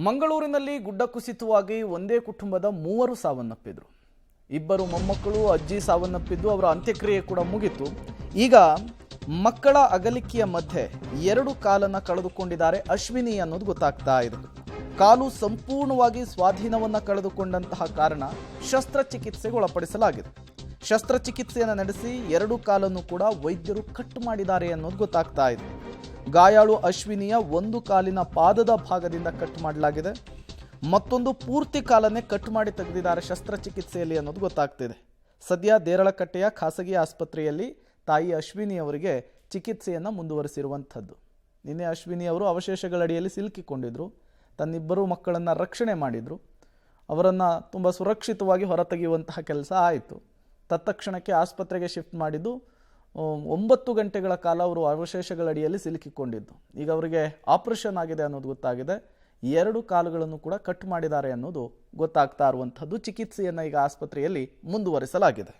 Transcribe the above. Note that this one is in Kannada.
ಮಂಗಳೂರಿನಲ್ಲಿ ಗುಡ್ಡ ಕುಸಿತವಾಗಿ ಒಂದೇ ಕುಟುಂಬದ 3 ಸಾವನ್ನಪ್ಪಿದ್ರು. 2 ಮೊಮ್ಮಕ್ಕಳು, ಅಜ್ಜಿ ಸಾವನ್ನಪ್ಪಿದ್ದು, ಅವರ ಅಂತ್ಯಕ್ರಿಯೆ ಕೂಡ ಮುಗಿತು. ಈಗ ಮಕ್ಕಳ ಅಗಲಿಕೆಯ ಮಧ್ಯೆ 2 ಕಾಲನ್ನ ಕಳೆದುಕೊಂಡಿದ್ದಾರೆ ಅಶ್ವಿನಿ ಅನ್ನೋದು ಗೊತ್ತಾಗ್ತಾ ಇದೆ. ಕಾಲು ಸಂಪೂರ್ಣವಾಗಿ ಸ್ವಾಧೀನವನ್ನ ಕಳೆದುಕೊಂಡಂತಹ ಕಾರಣ ಶಸ್ತ್ರಚಿಕಿತ್ಸೆಗೆ ಒಳಪಡಿಸಲಾಗಿದೆ. ಶಸ್ತ್ರಚಿಕಿತ್ಸೆಯನ್ನು ನಡೆಸಿ 2 ಕಾಲನ್ನು ಕೂಡ ವೈದ್ಯರು ಕಟ್ ಮಾಡಿದ್ದಾರೆ ಅನ್ನೋದು ಗೊತ್ತಾಗ್ತಾ ಇದೆ. ಗಾಯಾಳು ಅಶ್ವಿನಿಯ 1 ಕಾಲಿನ ಪಾದದ ಭಾಗದಿಂದ ಕಟ್ ಮಾಡಲಾಗಿದೆ, ಮತ್ತೊಂದು ಪೂರ್ತಿ ಕಾಲನ್ನೇ ಕಟ್ ಮಾಡಿ ತೆಗೆದಿದ್ದಾರೆ ಶಸ್ತ್ರಚಿಕಿತ್ಸೆಯಲ್ಲಿ ಅನ್ನೋದು ಗೊತ್ತಾಗ್ತಿದೆ. ಸದ್ಯ ದೇರಳಕಟ್ಟೆಯ ಖಾಸಗಿ ಆಸ್ಪತ್ರೆಯಲ್ಲಿ ತಾಯಿ ಅಶ್ವಿನಿ ಅವರಿಗೆ ಚಿಕಿತ್ಸೆಯನ್ನು ಮುಂದುವರಿಸಿರುವಂಥದ್ದು. ನಿನ್ನೆ ಅಶ್ವಿನಿ ಅವರು ಅವಶೇಷಗಳಡಿಯಲ್ಲಿ ಸಿಲುಕಿಕೊಂಡಿದ್ರು, ತನ್ನಿಬ್ಬರು ಮಕ್ಕಳನ್ನು ರಕ್ಷಣೆ ಮಾಡಿದರು. ಅವರನ್ನು ತುಂಬ ಸುರಕ್ಷಿತವಾಗಿ ಹೊರತೆಗೆಯುವಂತಹ ಕೆಲಸ ಆಯಿತು. ತತ್ಕ್ಷಣಕ್ಕೆ ಆಸ್ಪತ್ರೆಗೆ ಶಿಫ್ಟ್ ಮಾಡಿದ್ದು. 9 ಗಂಟೆಗಳ ಕಾಲ ಅವರು ಅವಶೇಷಗಳಡಿಯಲ್ಲಿ ಸಿಲುಕಿಕೊಂಡಿದ್ದು. ಈಗ ಅವರಿಗೆ ಆಪರೇಷನ್ ಆಗಿದೆ ಅನ್ನೋದು ಗೊತ್ತಾಗಿದೆ. 2 ಕಾಲುಗಳನ್ನು ಕೂಡ ಕಟ್ ಮಾಡಿದ್ದಾರೆ ಅನ್ನೋದು ಗೊತ್ತಾಗ್ತಾ ಇರುವಂಥದ್ದು. ಚಿಕಿತ್ಸೆಯನ್ನು ಈಗ ಆಸ್ಪತ್ರೆಯಲ್ಲಿ ಮುಂದುವರಿಸಲಾಗಿದೆ.